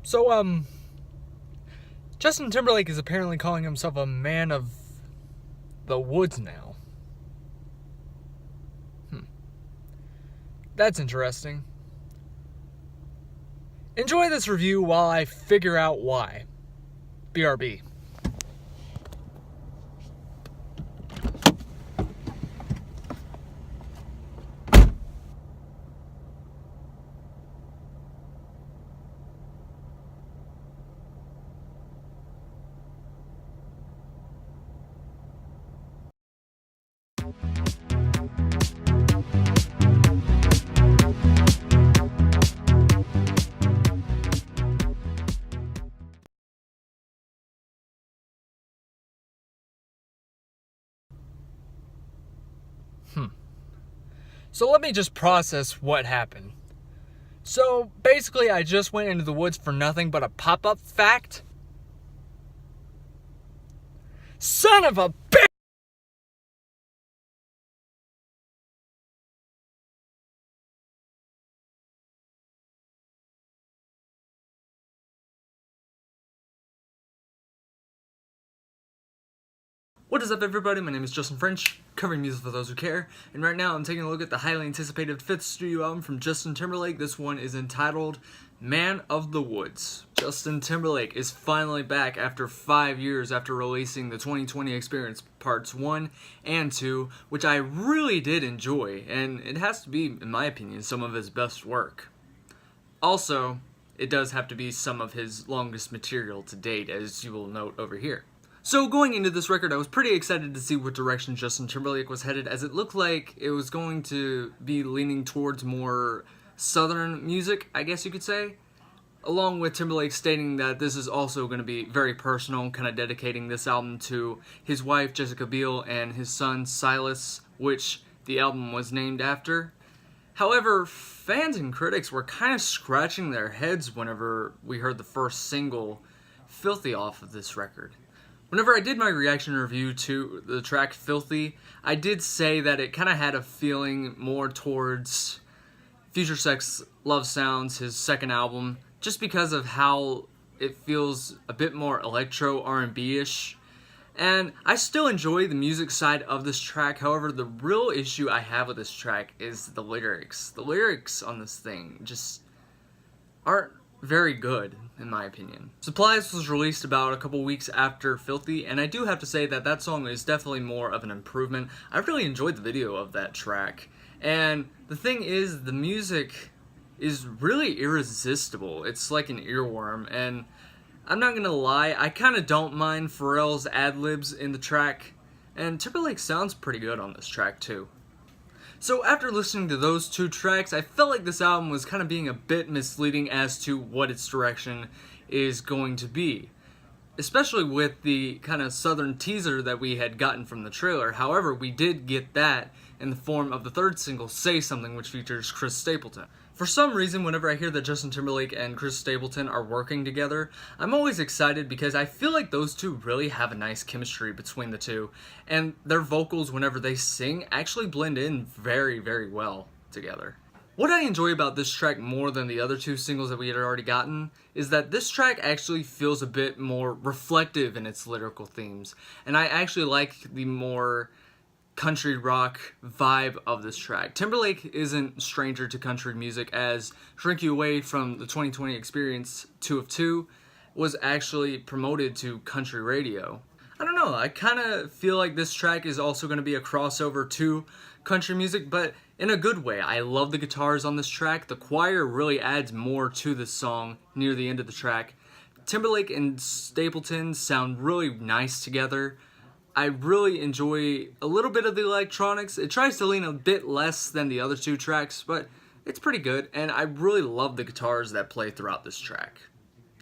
So, Justin Timberlake is apparently calling himself a man of the woods now. That's interesting. Enjoy this review while I figure out why. BRB. So let me just process what happened. So basically, I just went into the woods for nothing but a pop-up fact. Son of a bitch! What is up, everybody? My name is Justin French, covering music for those who care, and right now I'm taking a look at the highly anticipated 5th studio album from Justin Timberlake. This one is entitled Man of the Woods. Justin Timberlake is finally back after 5 years after releasing the 2020 Experience Parts 1 and 2, which I really did enjoy, and it has to be, in my opinion, some of his best work. Also, it does have to be some of his longest material to date, as you will note over here. So going into this record, I was pretty excited to see what direction Justin Timberlake was headed, as it looked like it was going to be leaning towards more southern music, I guess you could say. Along with Timberlake stating that this is also going to be very personal, kind of dedicating this album to his wife Jessica Biel and his son Silas, which the album was named after. However, fans and critics were kind of scratching their heads whenever we heard the first single, Filthy, off of this record. Whenever I did my reaction review to the track Filthy, I did say that it kind of had a feeling more towards Future Sex Love Sounds, his second album, just because of how it feels a bit more electro R&B-ish. And I still enjoy the music side of this track. However, the real issue I have with this track is the lyrics. The lyrics on this thing just aren't very good, in my opinion. Supplies was released about a couple weeks after Filthy, and I do have to say that that song is definitely more of an improvement. I really enjoyed the video of that track, and the thing is, the music is really irresistible. It's like an earworm, and I'm not gonna lie, I kinda don't mind Pharrell's ad-libs in the track, and Timberlake sounds pretty good on this track too. So after listening to those two tracks, I felt like this album was kind of being a bit misleading as to what its direction is going to be. Especially with the kind of southern teaser that we had gotten from the trailer. However, we did get that in the form of the third single, Say Something, which features Chris Stapleton. For some reason, whenever I hear that Justin Timberlake and Chris Stapleton are working together, I'm always excited because I feel like those two really have a nice chemistry between the two, and their vocals, whenever they sing, actually blend in very, very well together. What I enjoy about this track more than the other two singles that we had already gotten is that this track actually feels a bit more reflective in its lyrical themes, and I actually like the more country rock vibe of this track. Timberlake isn't a stranger to country music, as Shrink You Away from the 2020 Experience 2 of 2 was actually promoted to country radio. I don't know, I kind of feel like this track is also going to be a crossover to country music, but in a good way. I love the guitars on this track. The choir really adds more to this song near the end of the track. Timberlake and Stapleton sound really nice together. I really enjoy a little bit of the electronics. It tries to lean a bit less than the other two tracks, but it's pretty good, and I really love the guitars that play throughout this track.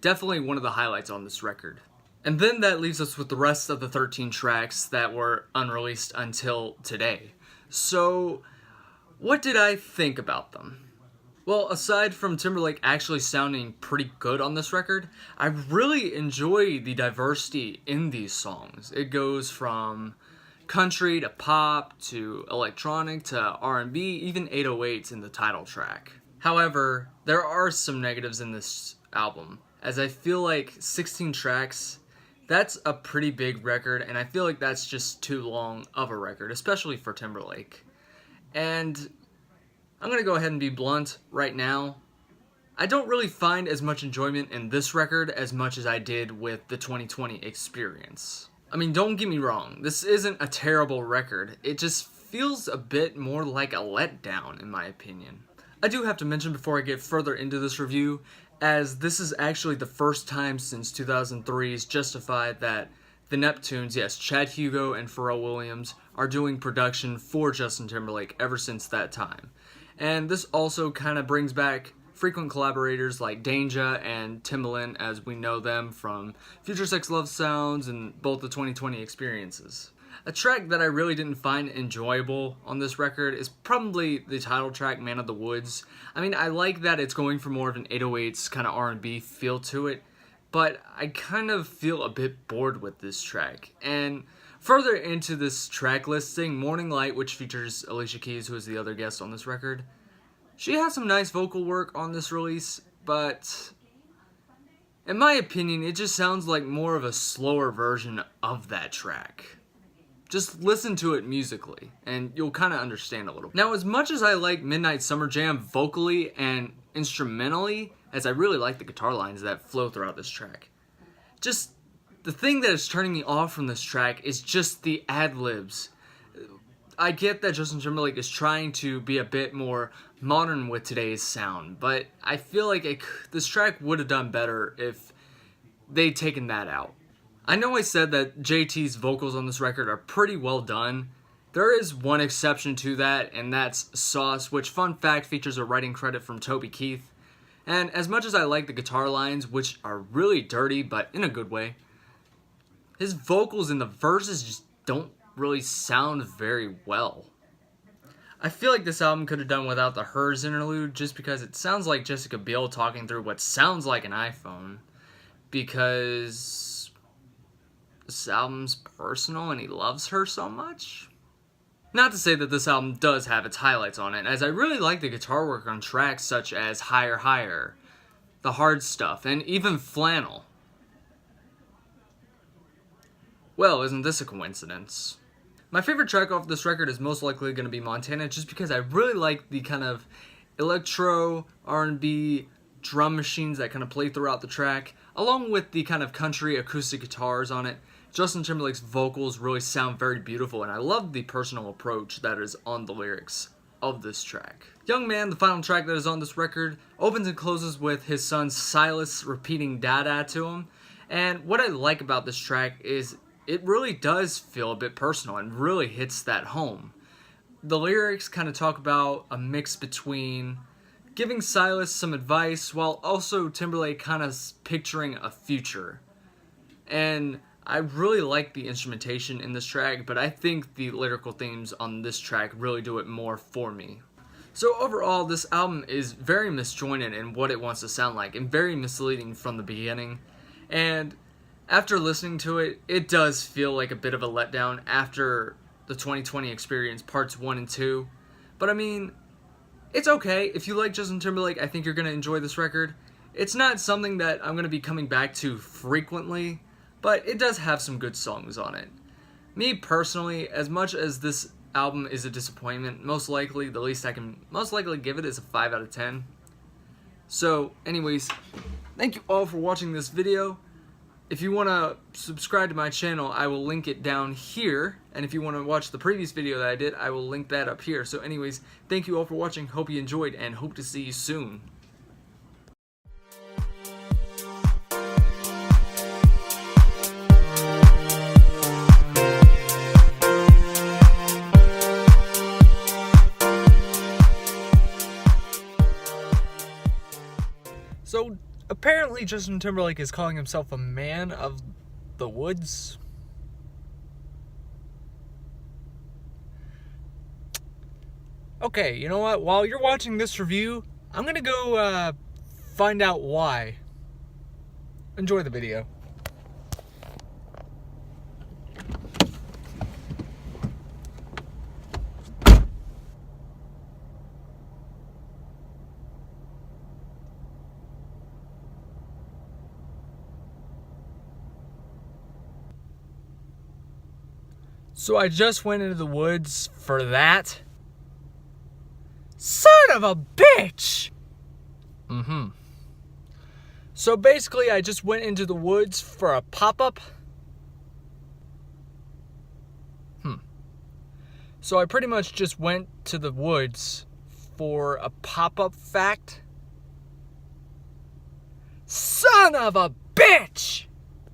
Definitely one of the highlights on this record. And then that leaves us with the rest of the 13 tracks that were unreleased until today. So, what did I think about them? Well, aside from Timberlake actually sounding pretty good on this record, I really enjoy the diversity in these songs. It goes from country to pop to electronic to R&B, even 808s in the title track. However, there are some negatives in this album. as I feel like 16 tracks, that's a pretty big record, and I feel like that's just too long of a record, especially for Timberlake. And I'm going to go ahead and be blunt right now. I don't really find as much enjoyment in this record as much as I did with the 2020 Experience. I mean, don't get me wrong, this isn't a terrible record. It just feels a bit more like a letdown, in my opinion. I do have to mention before I get further into this review, as this is actually the first time since 2003's Justified that the Neptunes, yes, Chad Hugo and Pharrell Williams, are doing production for Justin Timberlake ever since that time. And this also kind of brings back frequent collaborators like Danja and Timbaland, as we know them from Future Sex Love Sounds and both the 2020 Experiences. A track that I really didn't find enjoyable on this record is probably the title track, Man of the Woods. I mean, I like that it's going for more of an 808s kind of R&B feel to it, but I kind of feel a bit bored with this track. And further into this track listing, Morning Light, which features Alicia Keys, who is the other guest on this record, she has some nice vocal work on this release, but in my opinion, it just sounds like more of a slower version of that track. Just listen to it musically, and you'll kind of understand a little. Now, as much as I like Midnight Summer Jam vocally and instrumentally, as I really like the guitar lines that flow throughout this track, just the thing that is turning me off from this track is just the ad-libs. I get that Justin Timberlake is trying to be a bit more modern with today's sound, but I feel like this track would have done better if they'd taken that out. I know I said that JT's vocals on this record are pretty well done. There is one exception to that, and that's Sauce, which, fun fact, features a writing credit from Toby Keith. And as much as I like the guitar lines, which are really dirty, but in a good way, his vocals in the verses just don't really sound very well. I feel like this album could have done without the Hers interlude, just because it sounds like Jessica Biel talking through what sounds like an iPhone, because this album's personal and he loves her so much. Not to say that this album does have its highlights on it, as I really like the guitar work on tracks such as Higher Higher, The Hard Stuff, and even Flannel. Well, isn't this a coincidence? My favorite track off this record is most likely going to be Montana, just because I really like the kind of electro, R&B, drum machines that kind of play throughout the track, along with the kind of country acoustic guitars on it. Justin Timberlake's vocals really sound very beautiful, and I love the personal approach that is on the lyrics of this track. Young Man, the final track that is on this record, opens and closes with his son Silas repeating Dada to him, and what I like about this track is it really does feel a bit personal and really hits that home. The lyrics kind of talk about a mix between giving Silas some advice while also Timberlake kind of picturing a future. And I really like the instrumentation in this track, but I think the lyrical themes on this track really do it more for me. So overall, this album is very misjointed in what it wants to sound like and very misleading from the beginning. And after listening to it, it does feel like a bit of a letdown after the 2020 Experience Parts 1 and 2. But I mean, it's okay. If you like Justin Timberlake, I think you're going to enjoy this record. It's not something that I'm going to be coming back to frequently, but it does have some good songs on it. Me personally, as much as this album is a disappointment, most likely, the least I can most likely give it is a 5 out of 10. So, anyways, thank you all for watching this video. If you want to subscribe to my channel, I will link it down here. And if you want to watch the previous video that I did, I will link that up here. So anyways, thank you all for watching. Hope you enjoyed and hope to see you soon. So apparently Justin Timberlake is calling himself a man of the woods. Okay, you know what? While you're watching this review, I'm gonna go find out why. Enjoy the video. So I just went into the woods for that. Son of a bitch! So basically, I just went into the woods for a pop-up. So I pretty much just went to the woods for a pop-up fact. Son of a bitch!